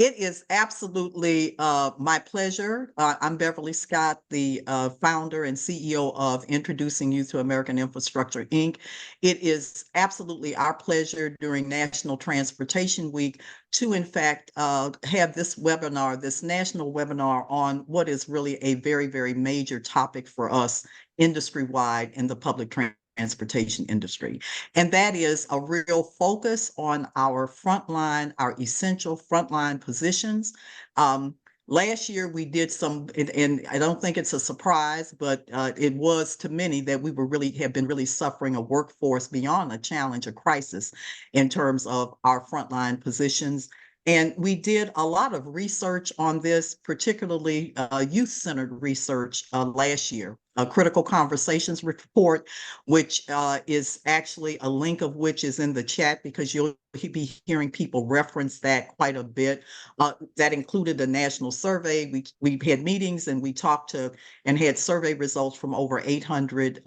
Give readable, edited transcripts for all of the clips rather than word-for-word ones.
It is absolutely my pleasure. I'm Beverly Scott, the founder and CEO of Introducing Youth to American Infrastructure, Inc. It is absolutely our pleasure during National Transportation Week to, in fact, have this webinar, this national webinar on what is really a very, very major topic for us industry-wide in the public transportation industry. And that is a real focus on our frontline, our essential frontline positions. Last year we did some, and I don't think it's a surprise, but it was to many that we have been really suffering a workforce beyond a challenge, a crisis in terms of our frontline positions. And we did a lot of research on this, particularly youth-centered research last year. A Critical Conversations report, which is actually a link of which is in the chat because you'll be hearing people reference that quite a bit. That included a national survey. We had meetings and we talked to and had survey results from over 800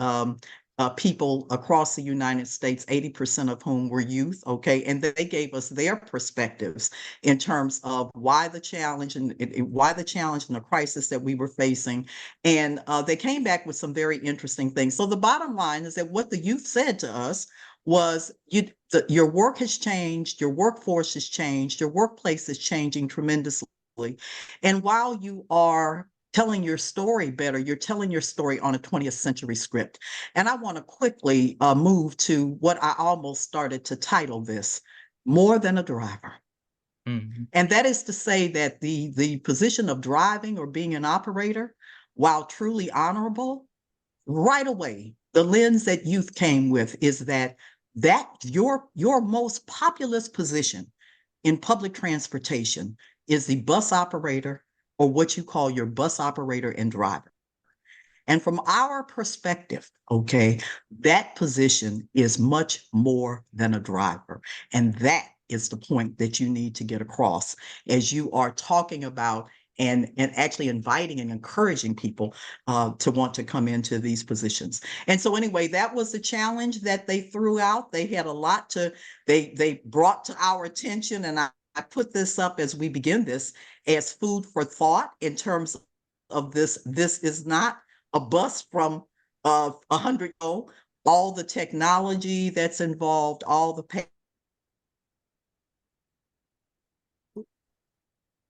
people across the United States, 80% of whom were youth, okay? And they gave us their perspectives in terms of why the challenge and the crisis that we were facing. And they came back with some very interesting things. So the bottom line is that what the youth said to us was your work has changed, your workforce has changed, your workplace is changing tremendously. And while you are telling your story better, you're telling your story on a 20th century script. And I want to quickly move to what I almost started to title this, More Than a Driver. Mm-hmm. And that is to say that the position of driving or being an operator, while truly honorable, right away, the lens that youth came with is that your most populous position in public transportation is the bus operator, or what you call your bus operator and driver. And from our perspective, okay, that position is much more than a driver. And that is the point that you need to get across as you are talking about and actually inviting and encouraging people to want to come into these positions. And so anyway, that was the challenge that they threw out. They had a lot they brought to our attention, and I put this up as we begin this as food for thought in terms of this. This is not a bus from 100 years ago. All the technology that's involved, all the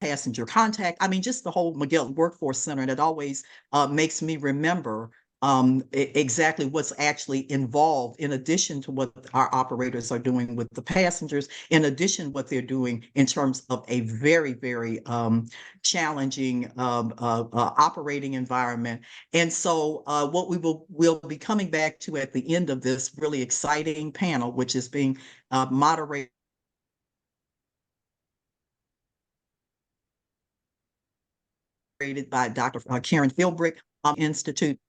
passenger contact. I mean, just the whole McGill Workforce Center, and it always makes me remember exactly what's actually involved in addition to what our operators are doing with the passengers, in addition what they're doing in terms of a very, very challenging operating environment. And so what we'll be coming back to at the end of this really exciting panel, which is being moderated by Dr. Karen Philbrick Institute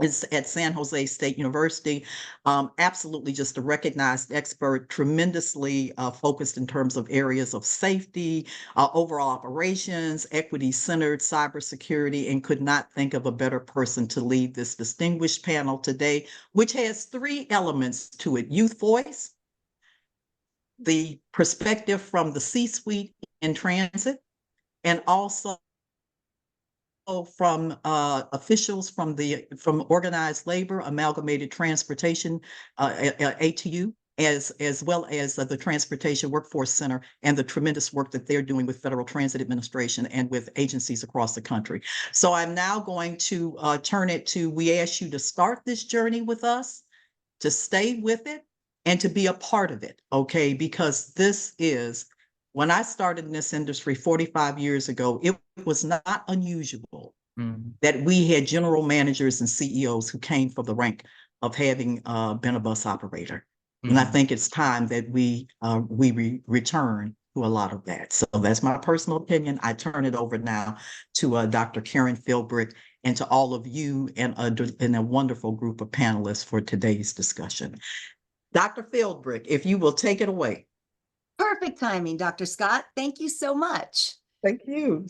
is at San Jose State University. Absolutely just a recognized expert, tremendously focused in terms of areas of safety, overall operations, equity-centered cybersecurity, and could not think of a better person to lead this distinguished panel today, which has three elements to it: youth voice, the perspective from the C-suite in transit, and also from officials from organized labor, amalgamated transportation, ATU, as well as the Transportation Workforce Center, and the tremendous work that they're doing with Federal Transit Administration and with agencies across the country. So I'm now going to turn it to, we ask you to start this journey with us, to stay with it, and to be a part of it, okay? Because this is, when I started in this industry 45 years ago, it was not unusual that we had general managers and CEOs who came from the rank of having been a bus operator. And I think it's time that we return to a lot of that. So that's my personal opinion. I turn it over now to Dr. Karen Philbrick and to all of you and a wonderful group of panelists for today's discussion. Dr. Philbrick, if you will take it away. Perfect timing, Dr. Scott. Thank you so much. Thank you.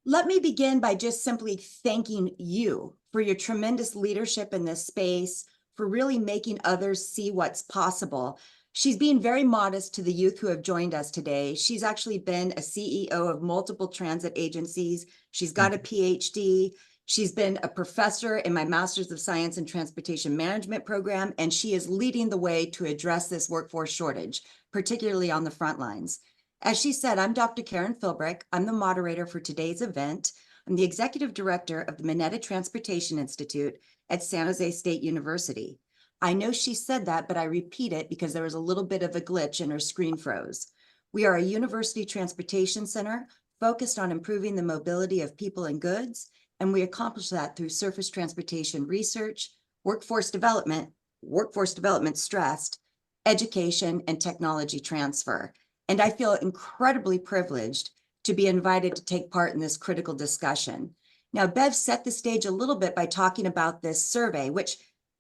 Let me begin by just simply thanking you for your tremendous leadership in this space, for really making others see what's possible. She's being very modest to the youth who have joined us today. She's actually been a CEO of multiple transit agencies. She's got a PhD. She's been a professor in my Master's of Science in Transportation Management program, and she is leading the way to address this workforce shortage, particularly on the front lines. As she said, I'm Dr. Karen Philbrick. I'm the moderator for today's event. I'm the executive director of the Mineta Transportation Institute at San Jose State University. I know she said that, but I repeat it because there was a little bit of a glitch and her screen froze. We are a university transportation center focused on improving the mobility of people and goods, and we accomplish that through surface transportation research, workforce development stressed, education, and technology transfer. And I feel incredibly privileged to be invited to take part in this critical discussion. Now, Bev set the stage a little bit by talking about this survey, which,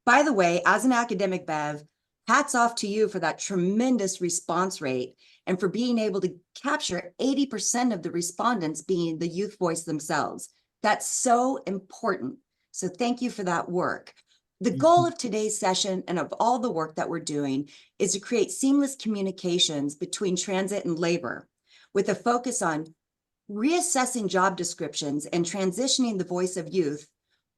by the way, as an academic, Bev, hats off to you for that tremendous response rate and for being able to capture 80% of the respondents being the youth voice themselves. That's so important. So thank you for that work. The goal of today's session and of all the work that we're doing is to create seamless communications between transit and labor with a focus on reassessing job descriptions and transitioning the voice of youth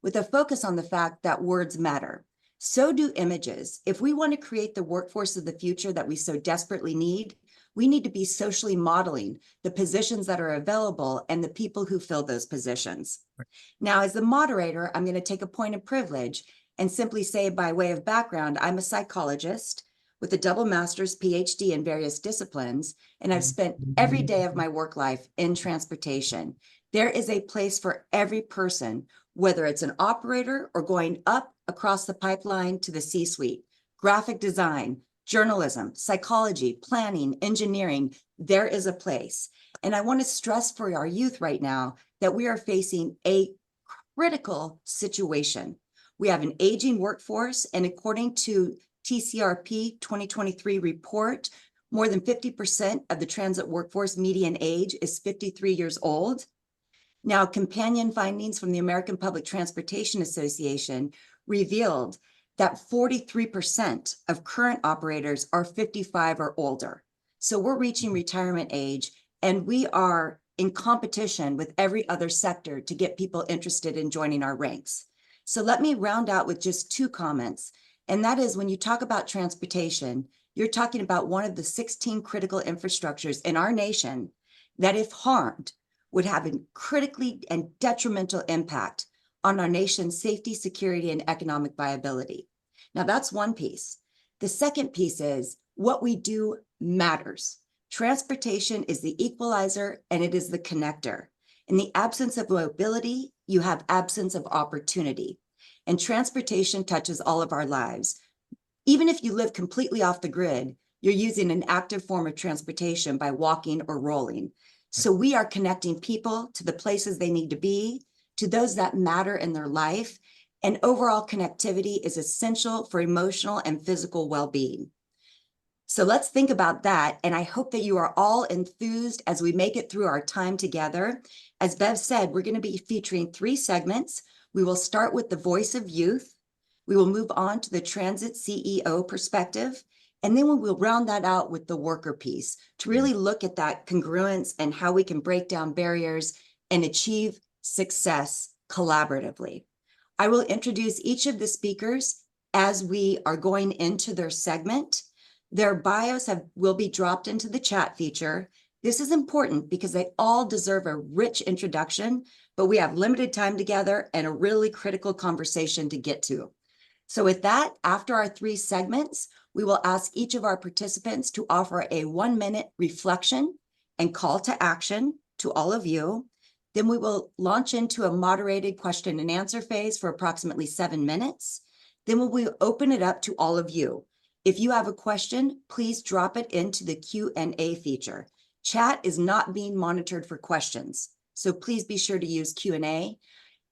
with a focus on the fact that words matter. So do images. If we want to create the workforce of the future that we so desperately need, we need to be socially modeling the positions that are available and the people who fill those positions. Right. Now, as the moderator, I'm going to take a point of privilege and simply say, by way of background, I'm a psychologist with a double master's PhD in various disciplines, and I've spent every day of my work life in transportation. There is a place for every person, whether it's an operator or going up across the pipeline to the C-suite, graphic design, journalism, psychology, planning, engineering, there is a place. And I want to stress for our youth right now that we are facing a critical situation. We have an aging workforce, and according to TCRP 2023 report, more than 50% of the transit workforce median age is 53 years old. Now, companion findings from the American Public Transportation Association revealed that 43% of current operators are 55 or older. So we're reaching retirement age, and we are in competition with every other sector to get people interested in joining our ranks. So let me round out with just two comments. And that is, when you talk about transportation, you're talking about one of the 16 critical infrastructures in our nation that, if harmed, would have a critically and detrimental impact on our nation's safety, security, and economic viability. Now, that's one piece. The second piece is what we do matters. Transportation is the equalizer, and it is the connector. In the absence of mobility, you have absence of opportunity. And transportation touches all of our lives. Even if you live completely off the grid, you're using an active form of transportation by walking or rolling. So we are connecting people to the places they need to be, to those that matter in their life, and overall connectivity is essential for emotional and physical well-being. So let's think about that, and I hope that you are all enthused as we make it through our time together. As Bev said, we're going to be featuring 3 segments. We will start with the voice of youth. We will move on to the transit CEO perspective, and then we will round that out with the worker piece to really look at that congruence and how we can break down barriers and achieve success collaboratively. I will introduce each of the speakers as we are going into their segment. Their bios will be dropped into the chat feature. This is important because they all deserve a rich introduction, but we have limited time together and a really critical conversation to get to. So with that, after our 3 segments, we will ask each of our participants to offer a 1-minute reflection and call to action to all of you. Then we will launch into a moderated question and answer phase for approximately 7 minutes. Then we will open it up to all of you. If you have a question, please drop it into the Q&A feature. Chat is not being monitored for questions, so please be sure to use Q&A.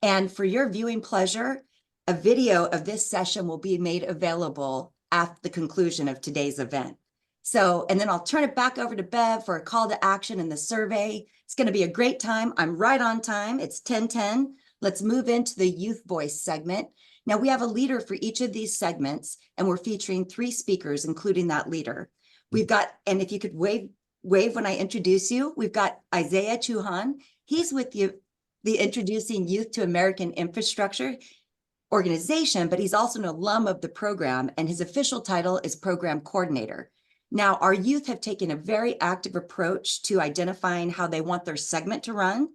And for your viewing pleasure, a video of this session will be made available at the conclusion of today's event. So, and then I'll turn it back over to Bev for a call to action in the survey. It's going to be a great time. I'm right on time. It's 10:10. Let's move into the youth voice segment. Now we have a leader for each of these segments, and we're featuring 3 speakers, including that leader. We've got, and if you could wave when I introduce you, we've got Isaiah Chauhan. He's with the Introducing Youth to American Infrastructure organization, but he's also an alum of the program, and his official title is Program Coordinator. Now, our youth have taken a very active approach to identifying how they want their segment to run,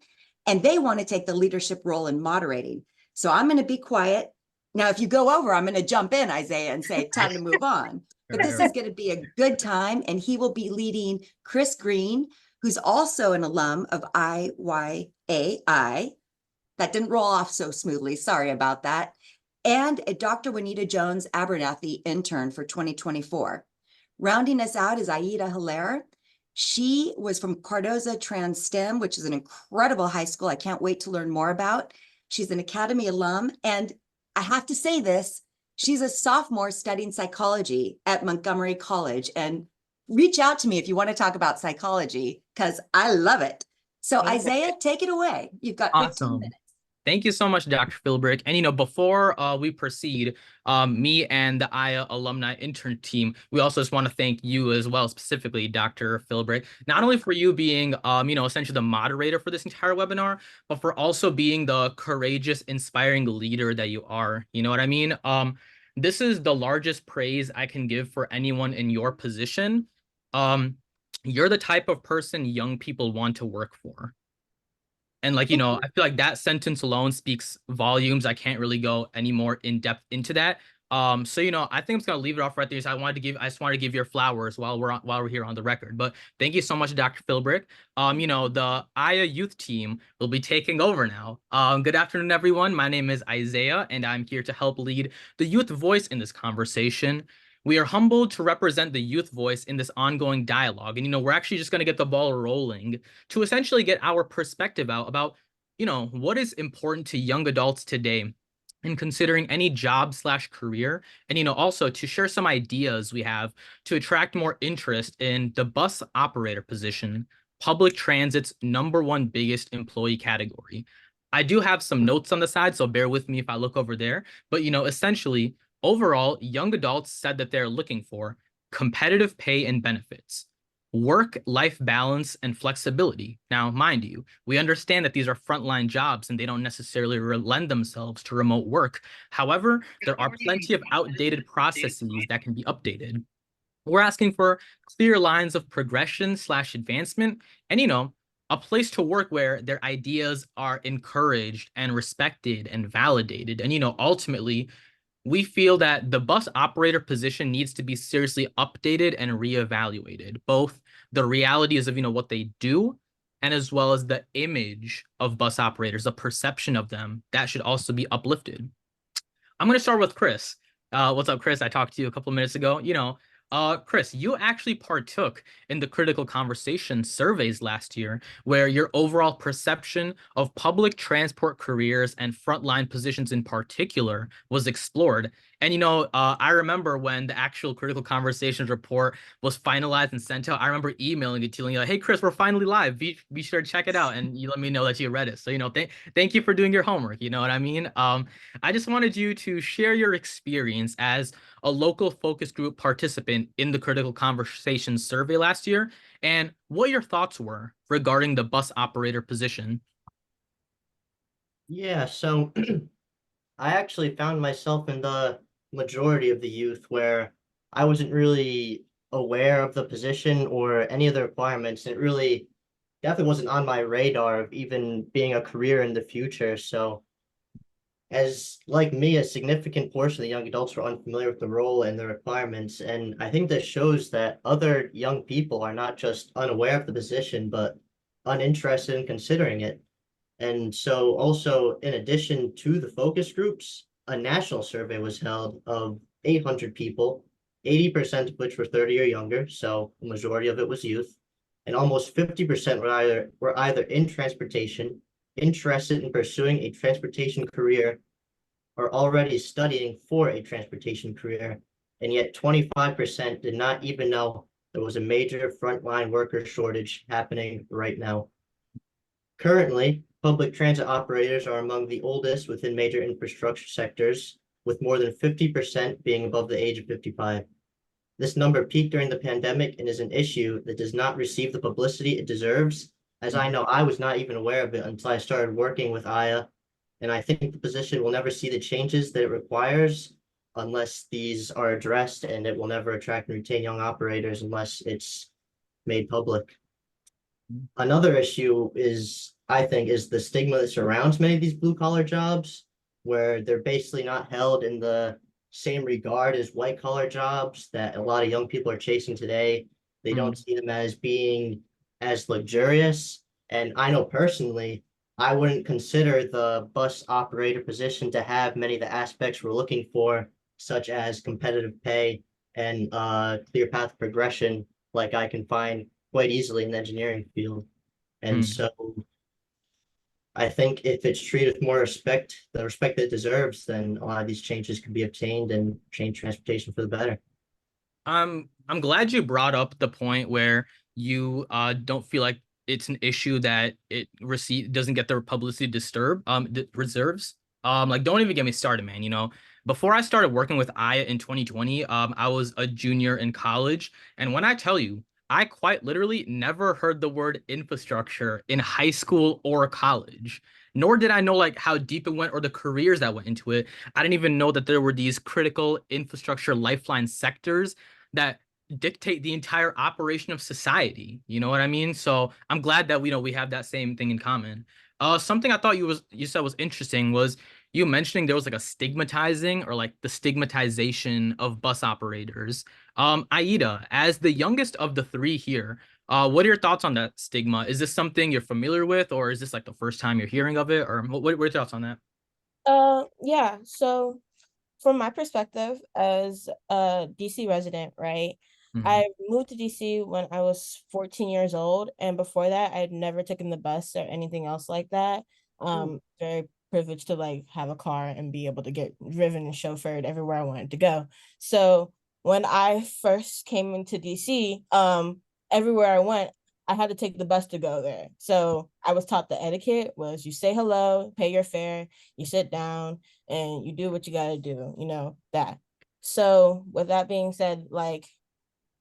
and they want to take the leadership role in moderating. So I'm going to be quiet. Now, if you go over, I'm going to jump in, Isaiah, and say, time to move on. But this is going to be a good time, and he will be leading Chris Green, who's also an alum of IYAI. That didn't roll off so smoothly. Sorry about that. And a Dr. Juanita Jones Abernathy intern for 2024. Rounding us out is Aida Hilaire. She was from Cardozo Trans STEM, which is an incredible high school I can't wait to learn more about. She's an Academy alum, and I have to say this, she's a sophomore studying psychology at Montgomery College. And reach out to me if you want to talk about psychology, because I love it. So Isaiah, take it away. You've got 15 minutes. Thank you so much, Dr. Philbrick. And, before we proceed, me and the IA alumni intern team, we also just want to thank you as well, specifically, Dr. Philbrick, not only for you being, essentially the moderator for this entire webinar, but for also being the courageous, inspiring leader that you are. You know what I mean? This is the largest praise I can give for anyone in your position. You're the type of person young people want to work for. And I feel like that sentence alone speaks volumes. I can't really go any more in depth into that. I think I'm just gonna leave it off right there. So I just wanted to give your flowers while we're here on the record. But thank you so much, Dr. Philbrick. The IA youth team will be taking over now. Good afternoon, everyone. My name is Isaiah, and I'm here to help lead the youth voice in this conversation. We are humbled to represent the youth voice in this ongoing dialogue. And, we're actually just going to get the ball rolling to essentially get our perspective out about, what is important to young adults today in considering any job/career. And, also to share some ideas we have to attract more interest in the bus operator position, public transit's #1 biggest employee category. I do have some notes on the side, so bear with me if I look over there. But, essentially, overall, young adults said that they're looking for competitive pay and benefits, work-life balance, and flexibility. Now, mind you, we understand that these are frontline jobs and they don't necessarily lend themselves to remote work. However, there are plenty of outdated processes that can be updated. We're asking for clear lines of progression/advancement and, a place to work where their ideas are encouraged and respected and validated. And, ultimately, we feel that the bus operator position needs to be seriously updated and reevaluated, both the realities of, what they do, and as well as the image of bus operators, the perception of them, that should also be uplifted. I'm going to start with Chris. What's up, Chris? I talked to you a couple of minutes ago. Chris, you actually partook in the Critical Conversation surveys last year, where your overall perception of public transport careers and frontline positions in particular was explored. And, I remember when the actual Critical Conversations report was finalized and sent out, I remember emailing it to you, hey, Chris, we're finally live. Be sure to check it out. And you let me know that you read it. So, thank you for doing your homework. You know what I mean? I just wanted you to share your experience as a local focus group participant in the Critical Conversations survey last year, and what your thoughts were regarding the bus operator position. Yeah, so I actually found myself in the majority of the youth where I wasn't really aware of the position or any of the requirements. And it really definitely wasn't on my radar of even being a career in the future. So as like me, a significant portion of the young adults were unfamiliar with the role and the requirements. And I think this shows that other young people are not just unaware of the position, but uninterested in considering it. And so also, in addition to the focus groups, a national survey was held of 800 people, 80% of which were 30 or younger, so the majority of it was youth, and almost 50% were either in transportation, interested in pursuing a transportation career, or already studying for a transportation career, and yet 25% did not even know there was a major frontline worker shortage happening right now. Currently, public transit operators are among the oldest within major infrastructure sectors, with more than 50% being above the age of 55. This number peaked during the pandemic and is an issue that does not receive the publicity it deserves, as I know I was not even aware of it until I started working with Aya, and I think the position will never see the changes that it requires unless these are addressed, and it will never attract and retain young operators unless it's made public. Another issue is, I think, is the stigma that surrounds many of these blue collar jobs, where they're basically not held in the same regard as white collar jobs that a lot of young people are chasing today. They don't see them as being as luxurious. And I know personally, I wouldn't consider the bus operator position to have many of the aspects we're looking for, such as competitive pay and clear path progression, like I can find quite easily in the engineering field. And so I think if it's treated with more respect, the respect that it deserves, then a lot of these changes can be obtained and change transportation for the better. I'm glad you brought up the point where you don't feel like it's an issue that it doesn't get the publicity reserves. Like, don't even get me started, man. You know, before I started working with Aya in 2020, I was a junior in college, and when I tell you, I quite literally never heard the word infrastructure in high school or college. Nor did I know like how deep it went or the careers that went into it. I didn't even know that there were these critical infrastructure lifeline sectors that dictate the entire operation of society. You know what I mean? So I'm glad that we have that same thing in common. Something I thought you said was interesting was you mentioning there was like a stigmatizing or like the stigmatization of bus operators. Aida, as the youngest of the three here, what are your thoughts on that stigma? Is this something you're familiar with, or is this like the first time you're hearing of it, or what are your thoughts on that? Yeah, so from my perspective as a DC resident, right? I moved to DC when I was 14 years old, and before that, I had never taken the bus or anything else like that. Very privileged to like have a car and be able to get driven and chauffeured everywhere I wanted to go. So when I first came into DC, everywhere I went, I had to take the bus to go there. So I was taught the etiquette was you say hello, pay your fare, you sit down, and you do what you got to do, that. So with that being said, like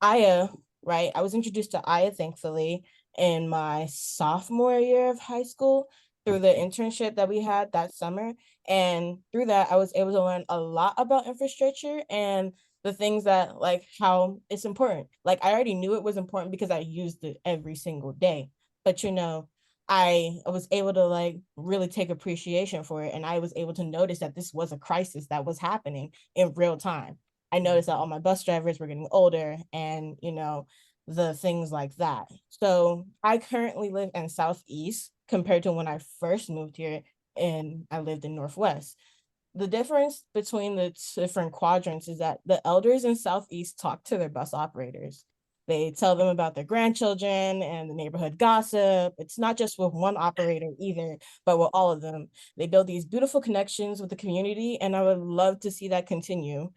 Aya, right? I was introduced to Aya, thankfully, in my sophomore year of high school through the internship that we had that summer. And through that, I was able to learn a lot about infrastructure and the things that like how it's important. Like I already knew it was important because I used it every single day. But I was able to like really take appreciation for it. And I was able to notice that this was a crisis that was happening in real time. I noticed that all my bus drivers were getting older and, the things like that. So I currently live in Southeast compared to when I first moved here and I lived in Northwest. The difference between the different quadrants is that the elders in Southeast talk to their bus operators. They tell them about their grandchildren and the neighborhood gossip. It's not just with one operator either, but with all of them. They build these beautiful connections with the community, and I would love to see that continue.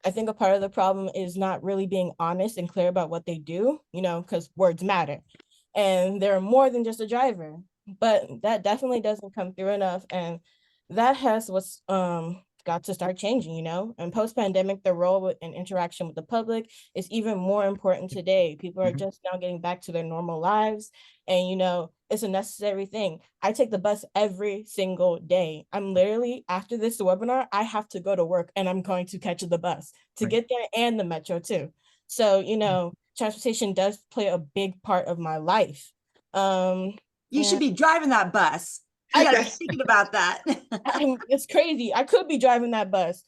I think a part of the problem is not really being honest and clear about what they do, because words matter. And they're more than just a driver, but that definitely doesn't come through enough. And that has what's got to start changing, and post-pandemic, the role and interaction with the public is even more important today. People are just now getting back to their normal lives, and it's a necessary thing. I take the bus every single day. I'm literally, after this webinar, I have to go to work and I'm going to catch the bus to get there, and the metro too. So transportation does play a big part of my life. You should be driving that bus. I gotta be thinking about that. It's crazy. I could be driving that bus.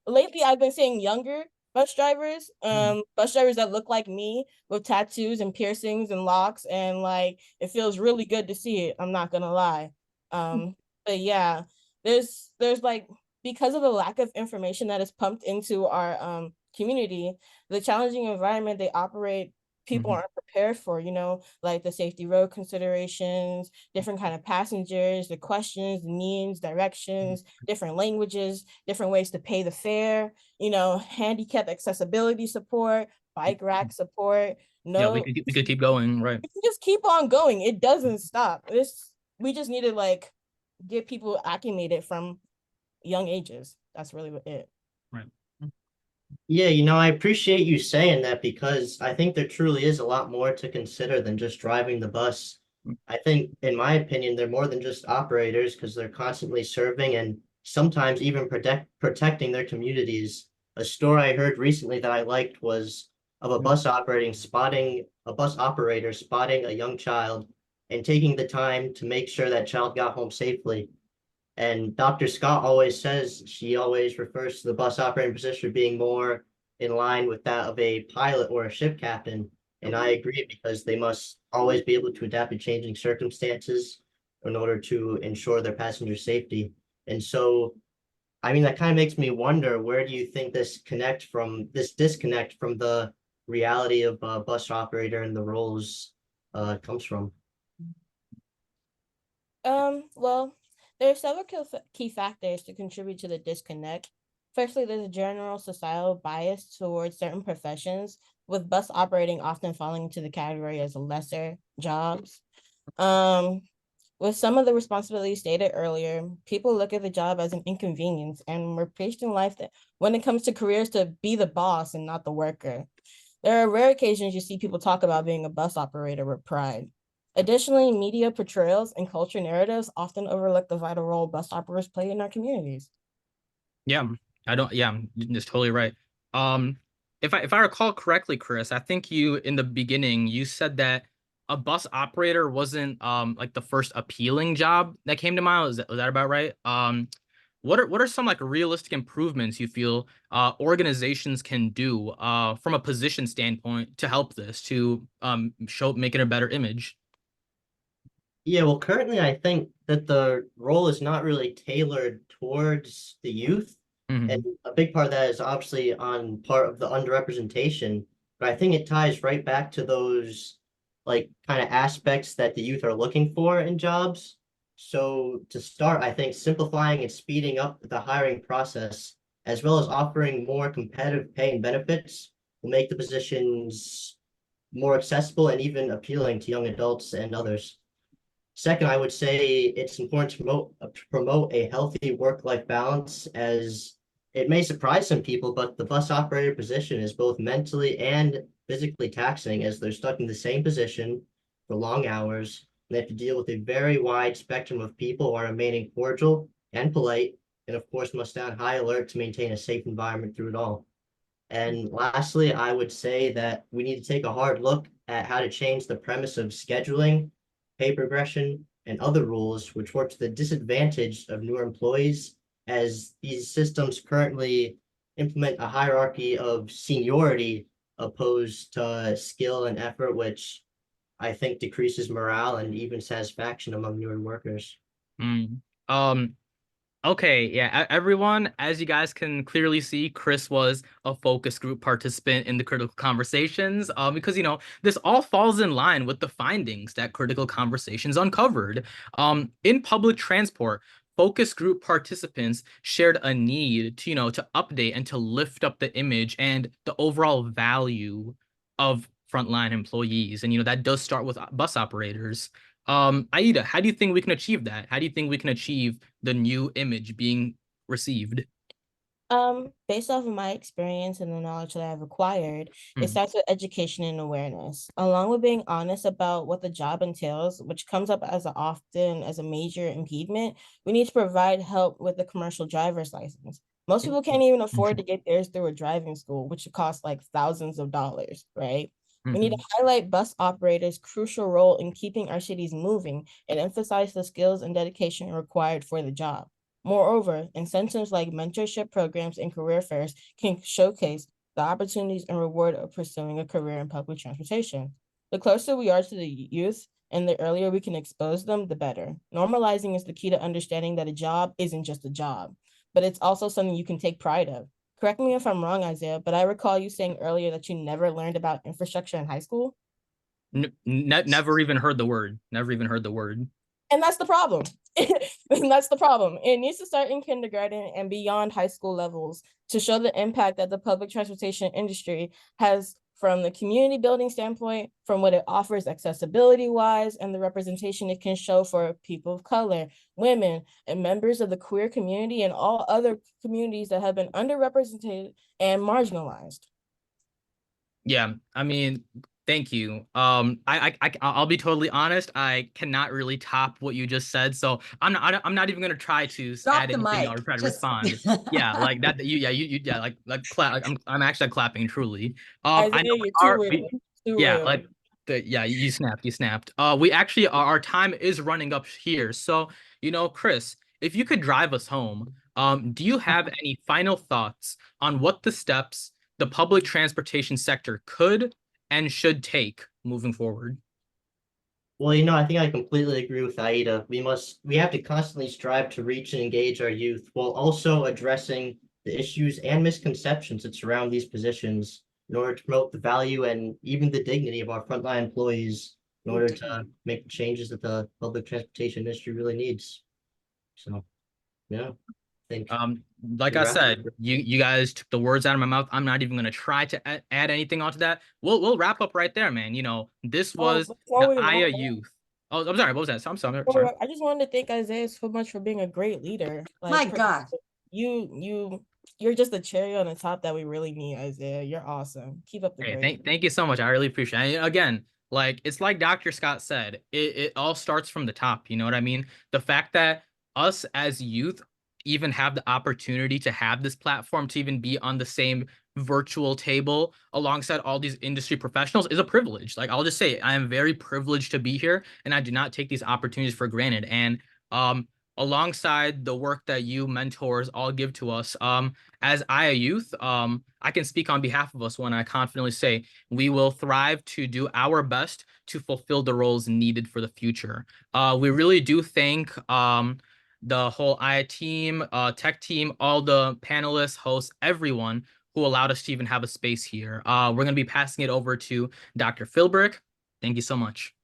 Lately I've been seeing younger bus drivers that look like me with tattoos and piercings and locks, and like it feels really good to see it. I'm not gonna lie. But yeah, there's like, because of the lack of information that is pumped into our community, the challenging environment they operate, people aren't prepared for, like the safety road considerations, different kind of passengers, the questions, the means, directions, different languages, different ways to pay the fare, handicap accessibility support, bike rack support. Yeah, we could keep going, right? We can just keep on going. It doesn't stop. We just need to like get people acclimated from young ages. That's really it. Right. Yeah, I appreciate you saying that because I think there truly is a lot more to consider than just driving the bus. I think, in my opinion, they're more than just operators because they're constantly serving and sometimes even protecting their communities. A story I heard recently that I liked was of a bus operator spotting a young child and taking the time to make sure that child got home safely. And Dr. Scott always says she always refers to the bus operating position being more in line with that of a pilot or a ship captain. And I agree because they must always be able to adapt to changing circumstances in order to ensure their passenger safety. And so, that kind of makes me wonder, where do you think this disconnect from the reality of a bus operator and the roles comes from? Well, there are several key factors to contribute to the disconnect. Firstly, there's a general societal bias towards certain professions, with bus operating often falling into the category as lesser jobs. With some of the responsibilities stated earlier, people look at the job as an inconvenience, and we're preached in life that when it comes to careers to be the boss and not the worker. There are rare occasions you see people talk about being a bus operator with pride. Additionally, media portrayals and culture narratives often overlook the vital role bus operators play in our communities. Yeah, it's totally right. If I recall correctly, Chris, I think you in the beginning you said that a bus operator wasn't like the first appealing job that came to mind. Was that about right? What are some like realistic improvements you feel organizations can do from a position standpoint to help this to make it a better image? Yeah, well, currently I think that the role is not really tailored towards the youth. And Mhm. a big part of that is obviously on part of the underrepresentation. But I think it ties right back to those like kind of aspects that the youth are looking for in jobs. So to start, I think simplifying and speeding up the hiring process, as well as offering more competitive pay and benefits, will make the positions more accessible and even appealing to young adults and others. Second, I would say it's important to promote a healthy work-life balance, as it may surprise some people, but the bus operator position is both mentally and physically taxing, as they're stuck in the same position for long hours. And they have to deal with a very wide spectrum of people while remaining cordial and polite, and of course must stay on high alert to maintain a safe environment through it all. And lastly, I would say that we need to take a hard look at how to change the premise of scheduling, pay progression, and other rules which work to the disadvantage of newer employees, as these systems currently implement a hierarchy of seniority opposed to skill and effort, which I think decreases morale and even satisfaction among newer workers. Mm. Um, Okay, yeah, everyone, as you guys can clearly see, Chris was a focus group participant in the Critical Conversations, because, this all falls in line with the findings that Critical Conversations uncovered. In public transport, focus group participants shared a need to, to update and to lift up the image and the overall value of frontline employees. And, that does start with bus operators. Aida, how do you think we can achieve that? How do you think we can achieve the new image being received? Based off of my experience and the knowledge that I've acquired, it Mm. starts with education and awareness, along with being honest about what the job entails, which comes up as often as a major impediment. We need to provide help with the commercial driver's license. Most people can't even afford to get theirs through a driving school, which costs like thousands of dollars, right? We need to highlight bus operators' crucial role in keeping our cities moving and emphasize the skills and dedication required for the job. Moreover, incentives like mentorship programs and career fairs can showcase the opportunities and reward of pursuing a career in public transportation. The closer we are to the youth and the earlier we can expose them, the better. Normalizing is the key to understanding that a job isn't just a job, but it's also something you can take pride of. Correct me if I'm wrong, Isaiah, but I recall you saying earlier that you never learned about infrastructure in high school. Never even heard the word. Never even heard the word. And that's the problem. And that's the problem. It needs to start in kindergarten and beyond high school levels to show the impact that the public transportation industry has from the community building standpoint, from what it offers accessibility wise, and the representation it can show for people of color, women, and members of the queer community and all other communities that have been underrepresented and marginalized. Yeah, I mean, thank you. I'll be totally honest. I cannot really top what you just said, so I'm not even gonna try to Drop add the anything mic. or try to Just- respond. Yeah, like that. Yeah, like clap. Like, I'm actually clapping truly. I Isaiah, know you're we too are. real. Too Yeah, real. like yeah, you snapped. You snapped. We actually our time is running up here, so Chris, if you could drive us home, do you have any final thoughts on what the steps the public transportation sector could and should take moving forward? Well, I think I completely agree with Aida. We have to constantly strive to reach and engage our youth while also addressing the issues and misconceptions that surround these positions in order to promote the value and even the dignity of our frontline employees in order to make the changes that the public transportation industry really needs. So, yeah, I think Like I said, you guys took the words out of my mouth. I'm not even gonna try to add anything onto that. We'll wrap up right there, man. This was before the we wrap Aya up, Youth. Oh, I'm sorry. What was that? I'm sorry. I just wanted to thank Isaiah so much for being a great leader. My God. You're just the cherry on the top that we really need, Isaiah. You're awesome. Keep up the Hey, great. thank you so much. I really appreciate it. And again, like it's like Dr. Scott said, it all starts from the top. You know what I mean? The fact that us as youth even have the opportunity to have this platform to even be on the same virtual table alongside all these industry professionals is a privilege. Like I'll just say, I am very privileged to be here, and I do not take these opportunities for granted. And alongside the work that you mentors all give to us, as Aya Youth, I can speak on behalf of us when I confidently say we will thrive to do our best to fulfill the roles needed for the future. We really do thank the whole Aya team, tech team, all the panelists, hosts, everyone who allowed us to even have a space here. We're going to be passing it over to Dr. Philbrick. Thank you so much.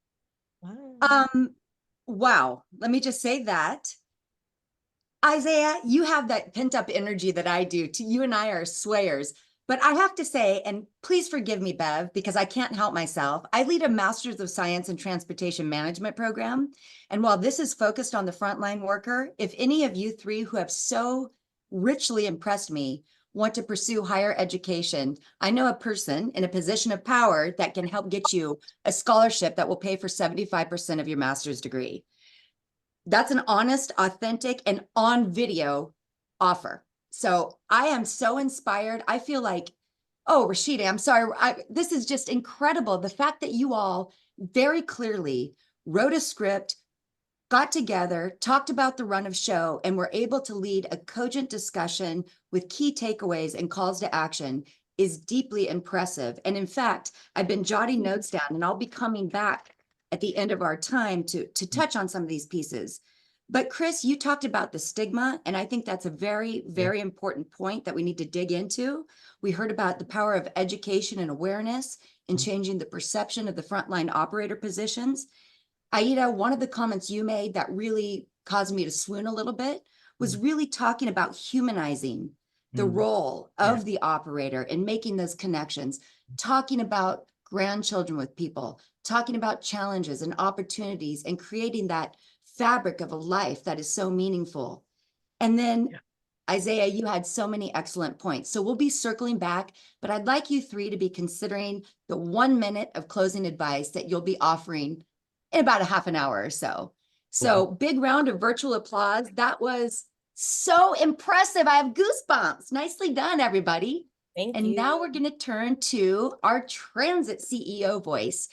Wow. Let me just say that. Isaiah, you have that pent up energy that I do. You and I are swayers. But I have to say, and please forgive me, Bev, because I can't help myself. I lead a Master's of Science in Transportation Management program. And while this is focused on the frontline worker, if any of you three who have so richly impressed me want to pursue higher education, I know a person in a position of power that can help get you a scholarship that will pay for 75% of your master's degree. That's an honest, authentic, and on video offer. So I am so inspired. I feel like, oh, Rashida, I'm sorry. This is just incredible. The fact that you all very clearly wrote a script, got together, talked about the run of show, and were able to lead a cogent discussion with key takeaways and calls to action is deeply impressive. And in fact, I've been jotting notes down, and I'll be coming back at the end of our time to touch on some of these pieces. But Chris, you talked about the stigma, and I think that's a very, very important point that we need to dig into. We heard about the power of education and awareness in changing the perception of the frontline operator positions. Aida, one of the comments you made that really caused me to swoon a little bit was really talking about humanizing the role of the operator and making those connections, talking about grandchildren with people, talking about challenges and opportunities and creating that fabric of a life that is so meaningful. And then Isaiah, you had so many excellent points. So we'll be circling back, but I'd like you three to be considering the 1 minute of closing advice that you'll be offering in about a half an hour or so. So big round of virtual applause. That was so impressive. I have goosebumps. Nicely done, everybody. Thank you. And now we're going to turn to our transit CEO voice.